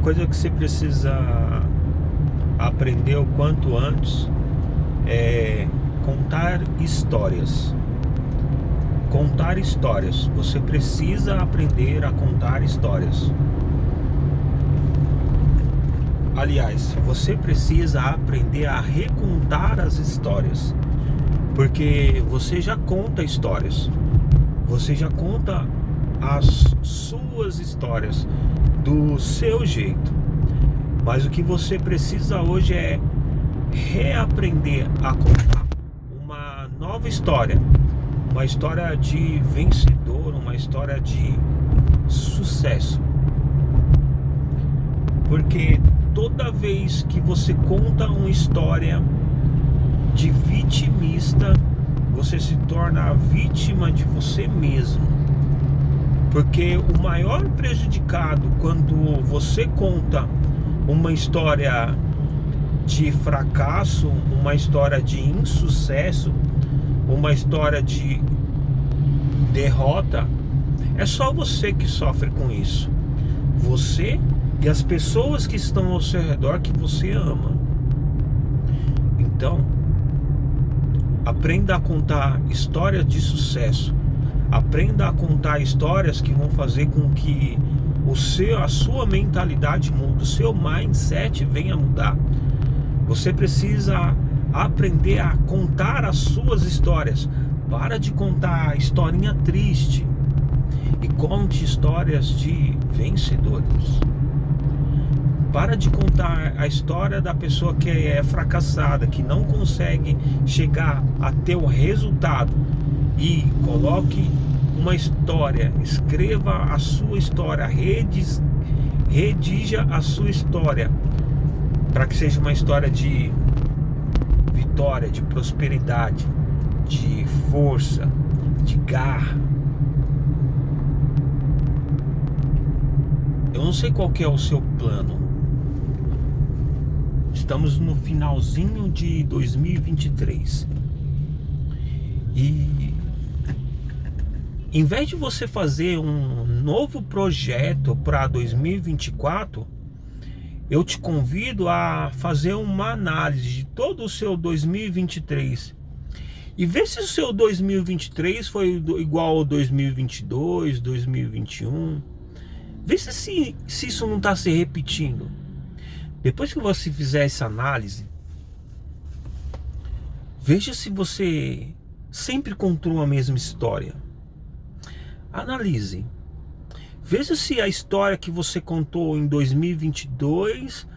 coisa que você precisa aprender o quanto antes é contar histórias. Contar histórias. Você precisa aprender a contar histórias. Aliás, você precisa aprender a recontar as histórias. Porque você já conta histórias. Você já conta as suas histórias do seu jeito. Mas o que você precisa hoje é reaprender a contar uma nova história. Uma história de vencedor, uma história de sucesso. Porque toda vez que você conta uma história de vitimista, você se torna a vítima de você mesmo. Porque o maior prejudicado quando você conta uma história de fracasso, uma história de insucesso, uma história de derrota, é só você que sofre com isso. Você e as pessoas que estão ao seu redor que você ama. Então, aprenda a contar histórias de sucesso. Aprenda a contar histórias que vão fazer com que a sua mentalidade mude, o seu mindset venha a mudar. Você precisa aprender a contar as suas histórias. Para de contar historinha triste e conte histórias de vencedores. Para de contar a história da pessoa que é fracassada, que não consegue chegar a ter o resultado. E coloque uma história, escreva a sua história, redija a sua história, para que seja uma história de vitória, de prosperidade, de força, de garra. Eu não sei qual que é o seu plano. Estamos no finalzinho de 2023. E em vez de você fazer um novo projeto para 2024, eu te convido a fazer uma análise de todo o seu 2023 e ver se o seu 2023 foi igual ao 2022, 2021. Vê se isso não está se repetindo. Depois que você fizer essa análise, veja se você sempre contou a mesma história. Analise. Veja se a história que você contou em 2022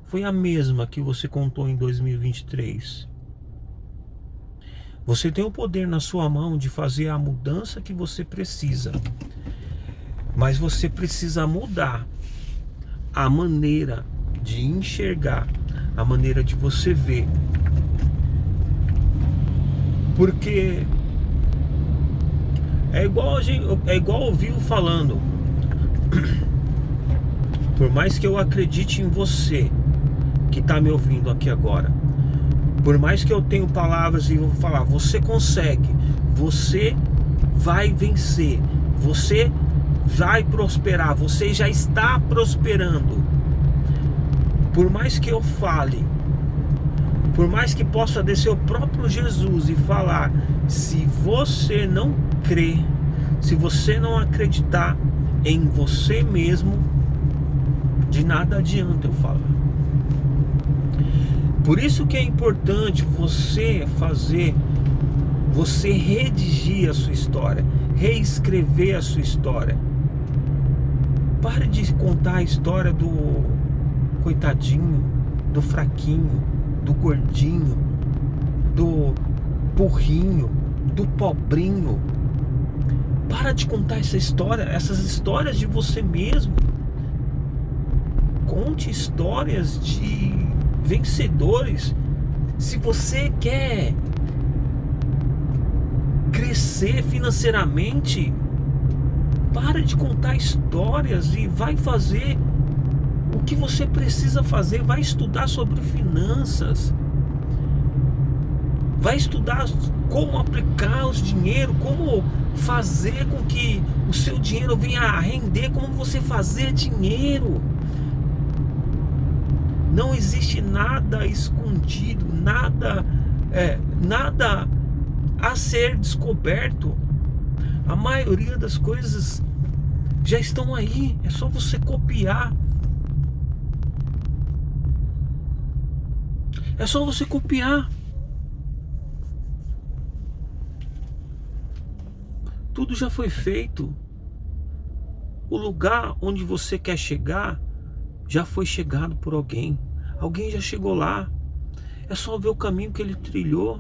foi a mesma que você contou em 2023. Você tem o poder na sua mão de fazer a mudança que você precisa. Mas você precisa mudar a maneira de enxergar, a maneira de você ver. Porque é igual eu vivo falando. Por mais que eu acredite em você que está me ouvindo aqui agora, por mais que eu tenha palavras e vou falar, você consegue, você vai vencer, você vai prosperar, você já está prosperando. Por mais que eu fale, por mais que possa descer o próprio Jesus e falar, se você não crer, se você não acreditar em você mesmo, de nada adianta eu falar. Por isso que é importante você redigir a sua história, reescrever a sua história. Pare de contar a história do coitadinho, do fraquinho, do gordinho, do burrinho, do pobrinho. Para de contar essas histórias de você mesmo. Conte histórias de vencedores. Se você quer crescer financeiramente, para de contar histórias e vai fazer o que você precisa fazer. Vai estudar sobre finanças. Vai estudar como aplicar os dinheiro, como fazer com que o seu dinheiro venha a render, como você fazer dinheiro. Não existe nada escondido, nada a ser descoberto. A maioria das coisas já estão aí, é só você copiar. É só você copiar. Tudo já foi feito. O lugar onde você quer chegar já foi chegado por alguém. Alguém já chegou lá. É só ver o caminho que ele trilhou.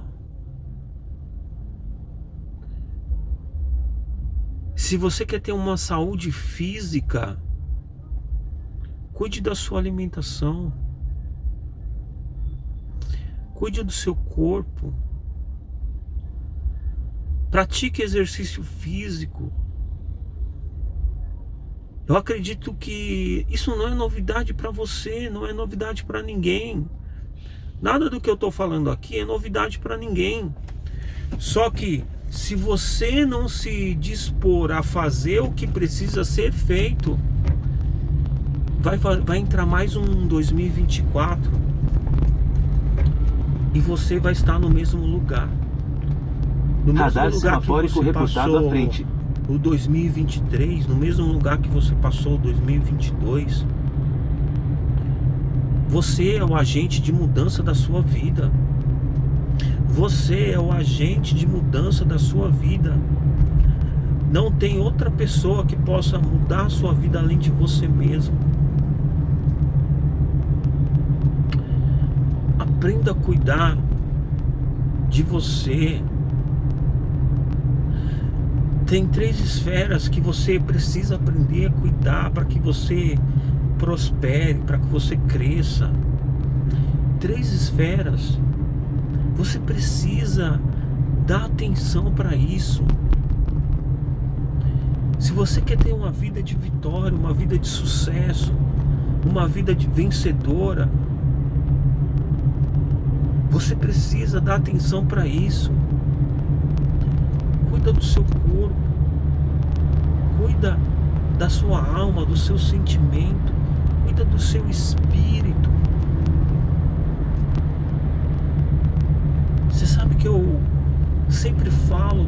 Se você quer ter uma saúde física, cuide da sua alimentação. Cuide do seu corpo. Pratique exercício físico. Eu acredito que isso não é novidade para você, não é novidade para ninguém. Nada do que eu estou falando aqui é novidade para ninguém. Só que se você não se dispor a fazer o que precisa ser feito, vai entrar mais um 2024 e você vai estar no mesmo lugar. No mesmo lugar que você passou o 2023, no mesmo lugar que você passou o 2022. Você é o agente de mudança da sua vida. Você é o agente de mudança da sua vida. Não tem outra pessoa que possa mudar a sua vida além de você mesmo. Aprenda a cuidar de você. Tem 3 esferas que você precisa aprender a cuidar para que você prospere, para que você cresça. 3 esferas. Você precisa dar atenção para isso. Se você quer ter uma vida de vitória, uma vida de sucesso, uma vida de vencedora, você precisa dar atenção para isso. Cuida do seu corpo, cuida da sua alma, do seu sentimento, cuida do seu espírito. Você sabe que eu sempre falo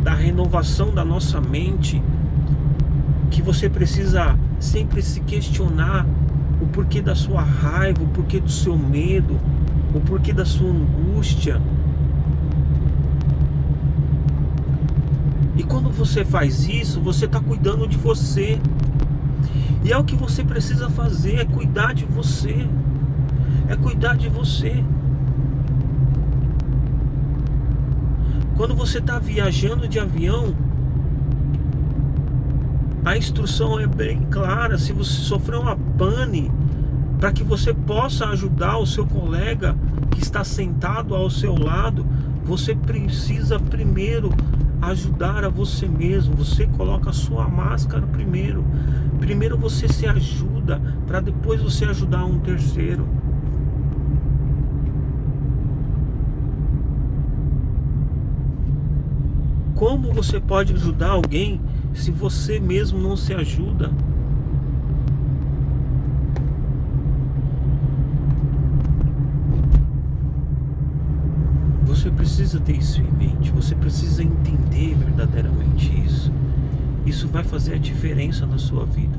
da renovação da nossa mente, que você precisa sempre se questionar o porquê da sua raiva, o porquê do seu medo, o porquê da sua angústia. E quando você faz isso, você está cuidando de você. E é o que você precisa fazer, é cuidar de você. É cuidar de você. Quando você está viajando de avião, a instrução é bem clara. Se você sofrer uma pane, para que você possa ajudar o seu colega que está sentado ao seu lado, você precisa primeiro ajudar a você mesmo. Você coloca a sua máscara primeiro. Primeiro você se ajuda, para depois você ajudar um terceiro. Como você pode ajudar alguém se você mesmo não se ajuda? Você precisa ter isso em mente. Você precisa entender verdadeiramente isso. Isso vai fazer a diferença na sua vida.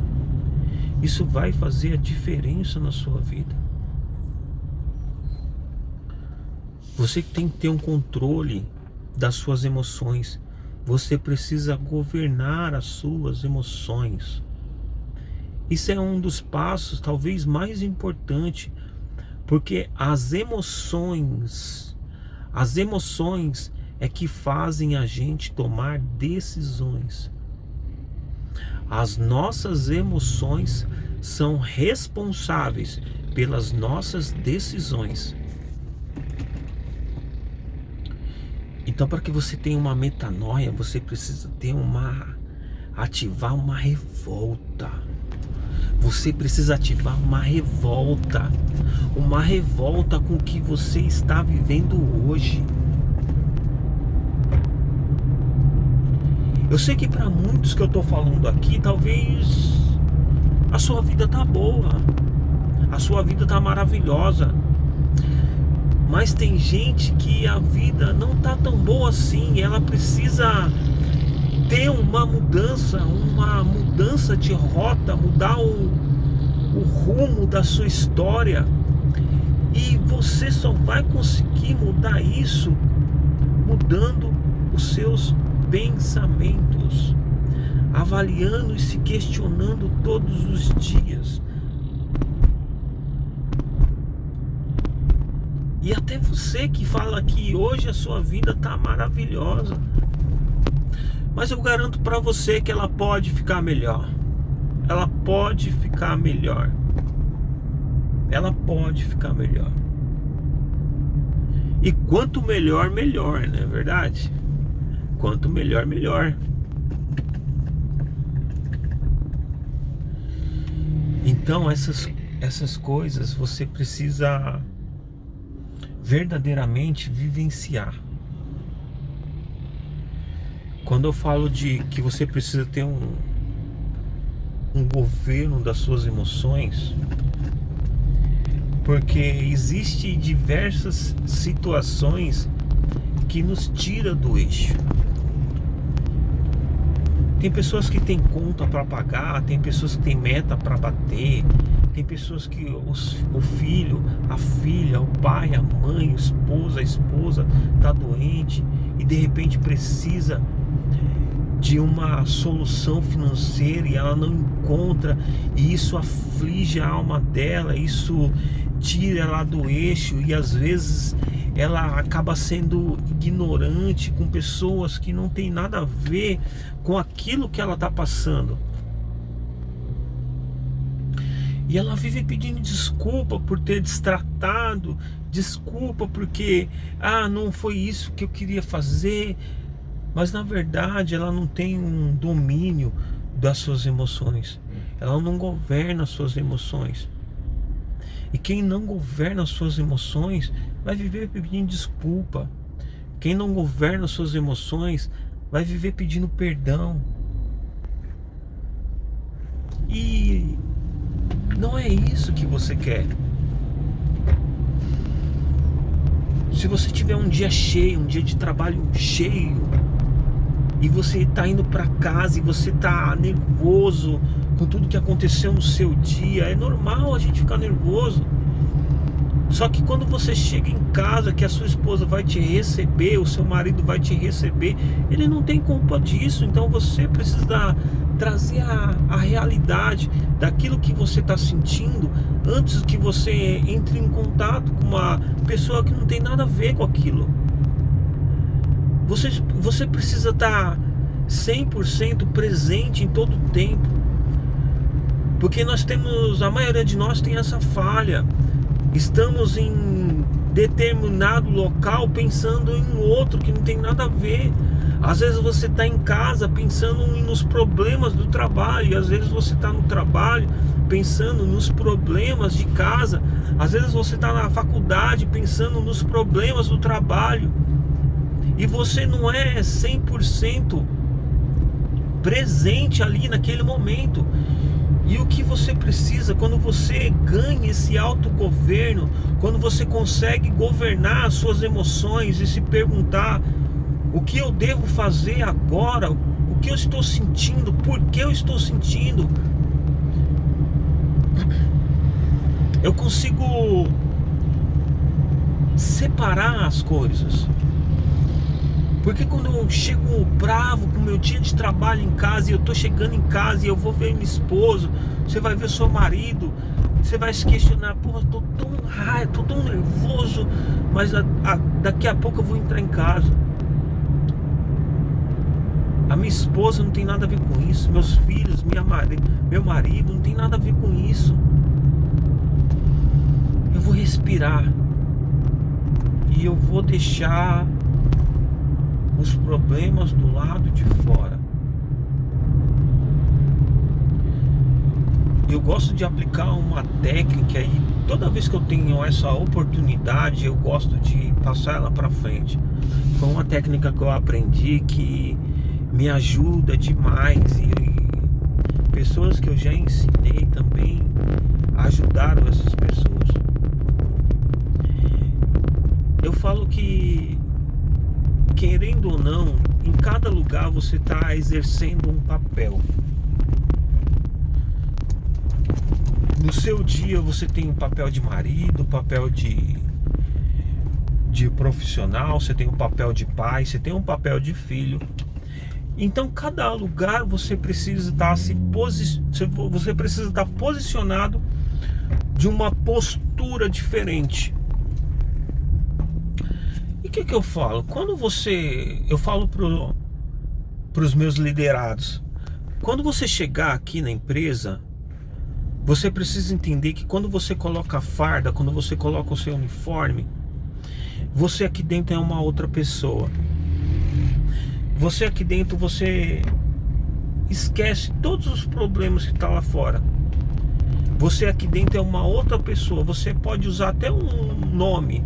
Isso vai fazer a diferença na sua vida. Você tem que ter um controle das suas emoções. Você precisa governar as suas emoções. Isso é um dos passos talvez mais importante, porque as emoções é que fazem a gente tomar decisões. As nossas emoções são responsáveis pelas nossas decisões. Então, para que você tenha uma metanoia, você precisa ter ativar uma revolta. Você precisa ativar uma revolta com o que você está vivendo hoje. Eu sei que para muitos que eu estou falando aqui, talvez a sua vida tá boa, a sua vida tá maravilhosa. Mas tem gente que a vida não tá tão boa assim, ela precisa ter uma mudança de rota, mudar o rumo da sua história. E você só vai conseguir mudar isso mudando os seus pensamentos, avaliando e se questionando todos os dias. E até você que fala que hoje a sua vida tá maravilhosa, mas eu garanto para você que ela pode ficar melhor. Ela pode ficar melhor. Ela pode ficar melhor. E quanto melhor, melhor, não é verdade? Quanto melhor, melhor. Então essas coisas você precisa verdadeiramente vivenciar. Quando eu falo de que você precisa ter um governo das suas emoções, porque existe diversas situações que nos tira do eixo. Tem pessoas que têm conta para pagar, tem pessoas que têm meta para bater, tem pessoas que o filho, a filha, o pai, a mãe, o esposo, a esposa tá doente e de repente precisa de uma solução financeira e ela não encontra, e isso aflige a alma dela, isso tira ela do eixo, e às vezes ela acaba sendo ignorante com pessoas que não tem nada a ver com aquilo que ela está passando. E ela vive pedindo desculpa por ter destratado, desculpa porque não foi isso que eu queria fazer. Mas na verdade ela não tem um domínio das suas emoções. Ela não governa as suas emoções. E quem não governa as suas emoções vai viver pedindo desculpa. Quem não governa as suas emoções vai viver pedindo perdão. E não é isso que você quer. Se você tiver um dia cheio, um dia de trabalho cheio, e você está indo para casa e você está nervoso com tudo que aconteceu no seu dia, é normal a gente ficar nervoso. Só que quando você chega em casa, que a sua esposa vai te receber, o seu marido vai te receber, ele não tem culpa disso. Então você precisa trazer a realidade daquilo que você está sentindo antes que você entre em contato com uma pessoa que não tem nada a ver com aquilo. Você precisa estar 100% presente em todo o tempo, porque a maioria de nós tem essa falha. Estamos em determinado local pensando em outro que não tem nada a ver. Às vezes você está em casa pensando nos problemas do trabalho, e às vezes você está no trabalho pensando nos problemas de casa. Às vezes você está na faculdade pensando nos problemas do trabalho. E você não é 100% presente ali naquele momento. E o que você precisa, quando você ganha esse autogoverno, quando você consegue governar as suas emoções e se perguntar: o que eu devo fazer agora? O que eu estou sentindo? Por que eu estou sentindo? Eu consigo separar as coisas. Porque quando eu chego bravo com o meu dia de trabalho em casa, e eu tô chegando em casa e eu vou ver minha esposa, você vai ver seu marido, você vai se questionar: pô, eu tô tão raiva, tô tão nervoso, mas daqui a pouco eu vou entrar em casa. A minha esposa não tem nada a ver com isso, meus filhos, meu marido não tem nada a ver com isso. Eu vou respirar e eu vou deixar os problemas do lado de fora. Eu gosto de aplicar uma técnica e toda vez que eu tenho essa oportunidade eu gosto de passar ela para frente. Foi uma técnica que eu aprendi que me ajuda demais, e pessoas que eu já ensinei também ajudaram essas pessoas. Eu falo que, querendo ou não, em cada lugar você está exercendo um papel. No seu dia você tem um papel de marido, papel de profissional, você tem um papel de pai, você tem um papel de filho. Então cada lugar você precisa você precisa estar posicionado de uma postura diferente. E o que eu falo? Eu falo para os meus liderados, quando você chegar aqui na empresa, você precisa entender que quando você coloca a farda, quando você coloca o seu uniforme, você aqui dentro é uma outra pessoa. Você aqui dentro, você esquece todos os problemas que está lá fora. Você aqui dentro é uma outra pessoa. Você pode usar até um nome.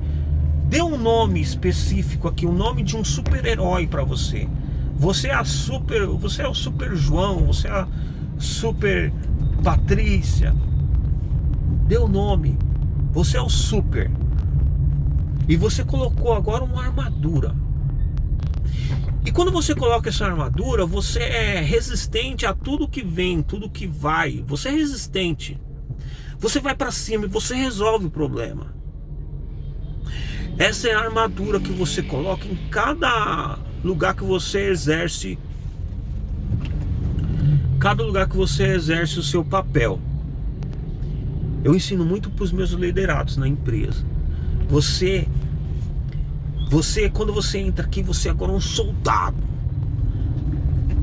Dê um nome específico aqui, o nome de um super-herói para você. Você é o Super João, você é a Super Patrícia. Dê um nome. Você é o super. E você colocou agora uma armadura. E quando você coloca essa armadura, você é resistente a tudo que vem, tudo que vai. Você é resistente. Você vai para cima e você resolve o problema. Essa é a armadura que você coloca em cada lugar que você exerce. Cada lugar que você exerce o seu papel. Eu ensino muito para os meus liderados na empresa. Você, quando você entra aqui, você agora é um soldado.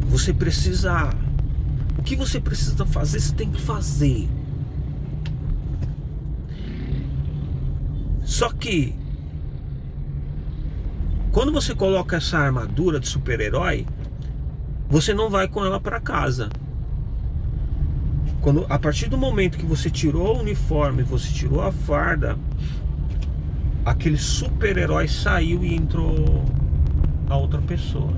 Você precisa... O que você precisa fazer, você tem que fazer. Só que quando você coloca essa armadura de super-herói, você não vai com ela para casa. A partir do momento que você tirou o uniforme, você tirou a farda, aquele super-herói saiu e entrou a outra pessoa.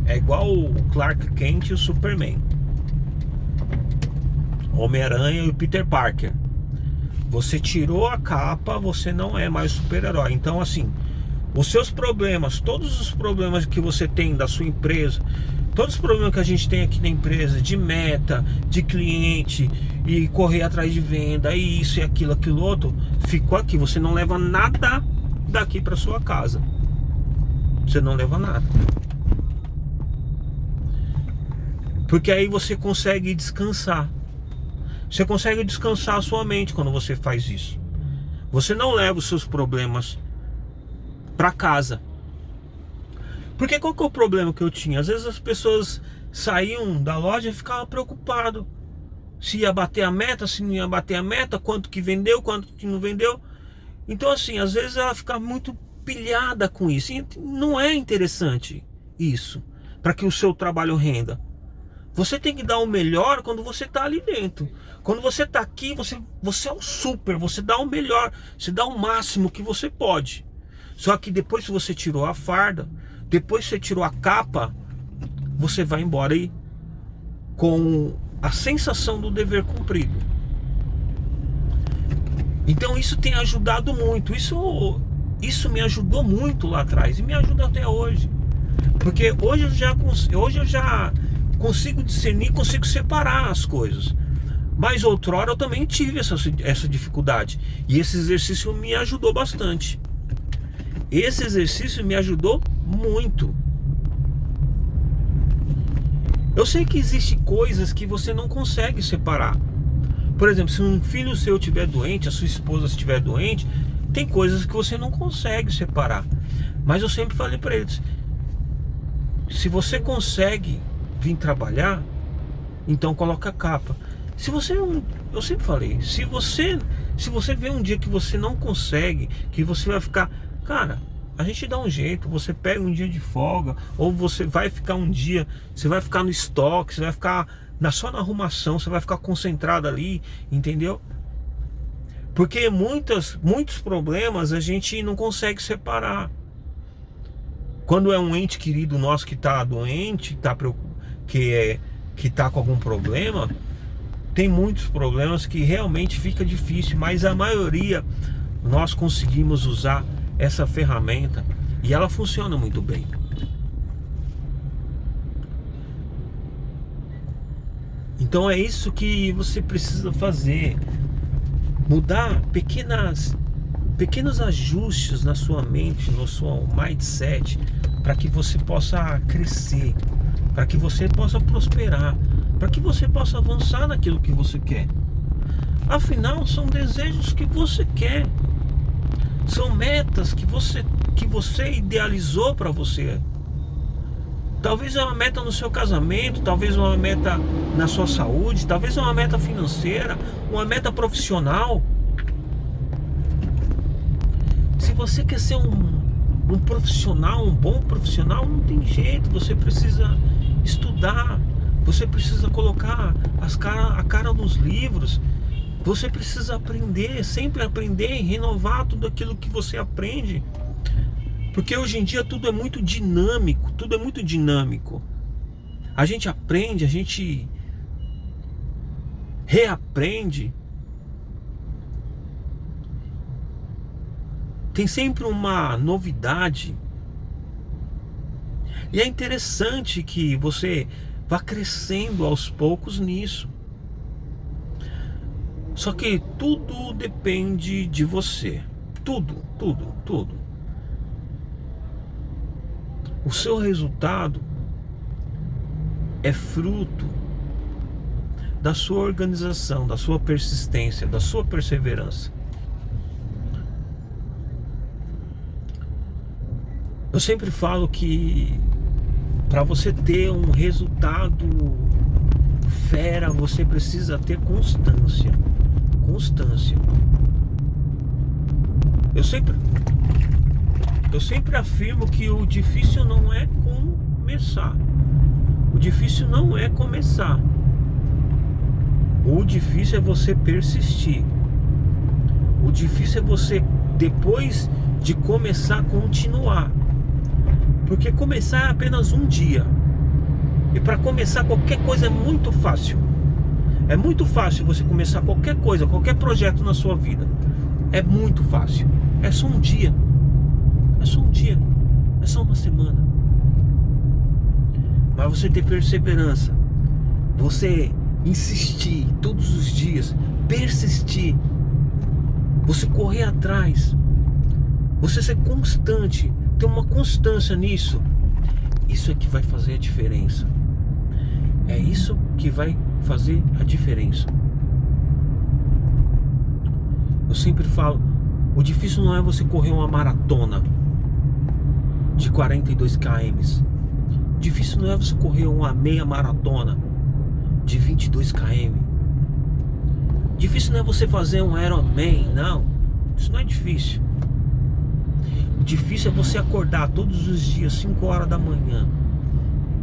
É igual o Clark Kent e o Superman, Homem-Aranha e o Peter Parker. Você tirou a capa, você não é mais super-herói. Então assim, os seus problemas, todos os problemas que você tem da sua empresa, todos os problemas que a gente tem aqui na empresa, de meta, de cliente, e correr atrás de venda, e isso e aquilo outro, ficou aqui. Você não leva nada daqui para sua casa. Você não leva nada. Porque aí você consegue descansar. Você consegue descansar a sua mente quando você faz isso. Você não leva os seus problemas para casa. Porque qual que é o problema que eu tinha? Às vezes as pessoas saíam da loja e ficavam preocupadas se ia bater a meta, se não ia bater a meta, quanto que vendeu, quanto que não vendeu. Então assim, às vezes ela fica muito pilhada com isso. E não é interessante isso, para que o seu trabalho renda. Você tem que dar o melhor quando você está ali dentro. Quando você está aqui, você é o super, você dá o melhor, você dá o máximo que você pode. Só que depois que você tirou a farda, depois que você tirou a capa, você vai embora aí com a sensação do dever cumprido. Então isso tem ajudado muito. Isso me ajudou muito lá atrás e me ajuda até hoje. Porque hoje eu já consigo discernir, consigo separar as coisas. Mas outrora eu também tive essa dificuldade. E esse exercício me ajudou bastante. Esse exercício me ajudou muito. Eu sei que existem coisas que você não consegue separar. Por exemplo, se um filho seu estiver doente, a sua esposa estiver doente, tem coisas que você não consegue separar. Mas eu sempre falei para eles, se você consegue vir trabalhar, então coloca a capa. Se você eu sempre falei, se você vê um dia que você não consegue, que você vai ficar, cara, a gente dá um jeito, você pega um dia de folga, ou você vai ficar um dia, você vai ficar no estoque, você vai ficar só na arrumação, você vai ficar concentrado ali, entendeu? Porque muitos problemas a gente não consegue separar. Quando é um ente querido nosso que está doente, que tá com algum problema, tem muitos problemas que realmente fica difícil, mas a maioria nós conseguimos usar essa ferramenta e ela funciona muito bem. Então é isso que você precisa fazer, mudar pequenos ajustes na sua mente, no seu mindset, para que você possa crescer, para que você possa prosperar, para que você possa avançar naquilo que você quer. Afinal, são desejos que você quer, são metas que você idealizou para você. Talvez é uma meta no seu casamento, talvez uma meta na sua saúde, talvez uma meta financeira, uma meta profissional. Se você quer ser um profissional, um bom profissional, não tem jeito, você precisa estudar, você precisa colocar a cara nos livros, você precisa aprender, sempre aprender e renovar tudo aquilo que você aprende. Porque hoje em dia tudo é muito dinâmico, tudo é muito dinâmico. A gente aprende, a gente reaprende. Tem sempre uma novidade. E é interessante que você vá crescendo aos poucos nisso. Só que tudo depende de você. Tudo. O seu resultado é fruto da sua organização, da sua persistência, da sua perseverança. Eu sempre falo que para você ter um resultado fera, você precisa ter constância. Eu sempre afirmo que o difícil não é começar. O difícil não é começar. O difícil é você persistir. O difícil é você, depois de começar, continuar. Porque começar é apenas um dia. E para começar qualquer coisa é muito fácil. É muito fácil você começar qualquer coisa, qualquer projeto na sua vida. É muito fácil. É só um dia. É só um dia. É só uma semana. Mas você ter perseverança, você insistir todos os dias, persistir, você correr atrás, você ser constante, ter uma constância nisso, isso é que vai fazer a diferença. É isso que vai fazer a diferença. Eu sempre falo, o difícil não é você correr uma maratona de 42 km. O difícil não é você correr uma meia maratona de 22 km. Difícil não é você fazer um Ironman, não. Isso não é difícil. O difícil é você acordar todos os dias 5 horas da manhã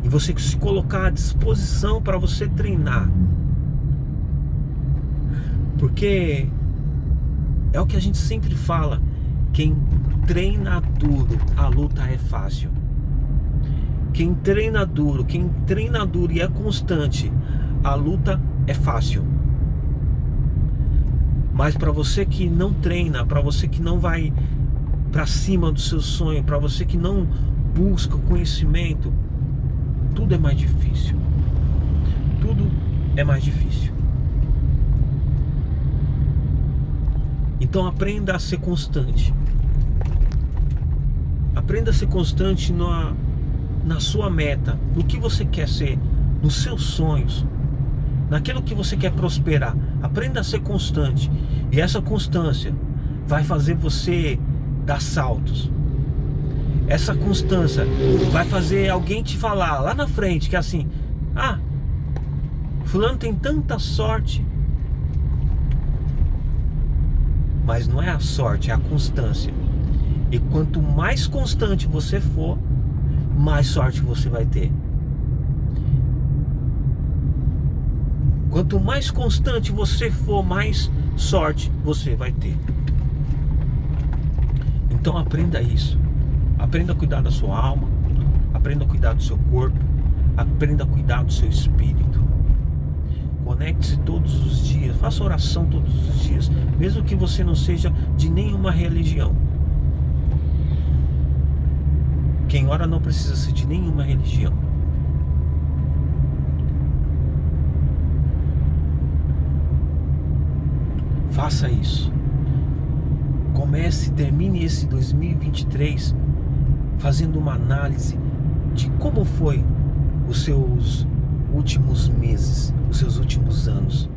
e você se colocar à disposição para você treinar. Porque é o que a gente sempre fala, quem treina duro, a luta é fácil. Quem treina duro e é constante, a luta é fácil. Mas para você que não treina, para você que não vai para cima do seu sonho, para você que não busca o conhecimento, tudo é mais difícil. Tudo é mais difícil. Então aprenda a ser constante. Aprenda a ser constante na sua meta, no que você quer ser, nos seus sonhos, naquilo que você quer prosperar. Aprenda a ser constante. E essa constância vai fazer você dar saltos. Essa constância vai fazer alguém te falar lá na frente que é assim: ah, fulano tem tanta sorte. Mas não é a sorte, é a constância. E quanto mais constante você for, mais sorte você vai ter. Quanto mais constante você for, mais sorte você vai ter. Então aprenda isso. Aprenda a cuidar da sua alma, aprenda a cuidar do seu corpo, aprenda a cuidar do seu espírito. conecte-se todos os dias, faça oração todos os dias, mesmo que você não seja de nenhuma religião. Quem ora não precisa ser de nenhuma religião. Faça isso. Comece, termine esse 2023 fazendo uma análise de como foi os seus últimos meses, os seus últimos anos.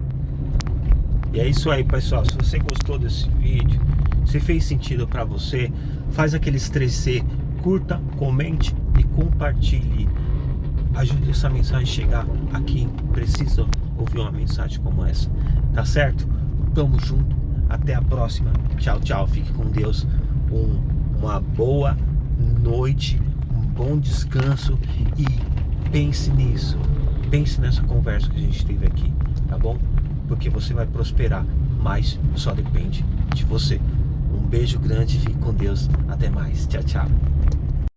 E é isso aí, pessoal. Se você gostou desse vídeo, se fez sentido para você, faz aqueles 3C: curta, comente e compartilhe. Ajude essa mensagem a chegar a quem precisa ouvir uma mensagem como essa. Tá certo? Tamo junto. Até a próxima. Tchau, tchau. Fique com Deus. Uma boa noite, um bom descanso e pense nisso. Pense nessa conversa que a gente teve aqui, tá bom? Porque você vai prosperar, mas só depende de você. Um beijo grande, fique com Deus. Até mais. Tchau, tchau.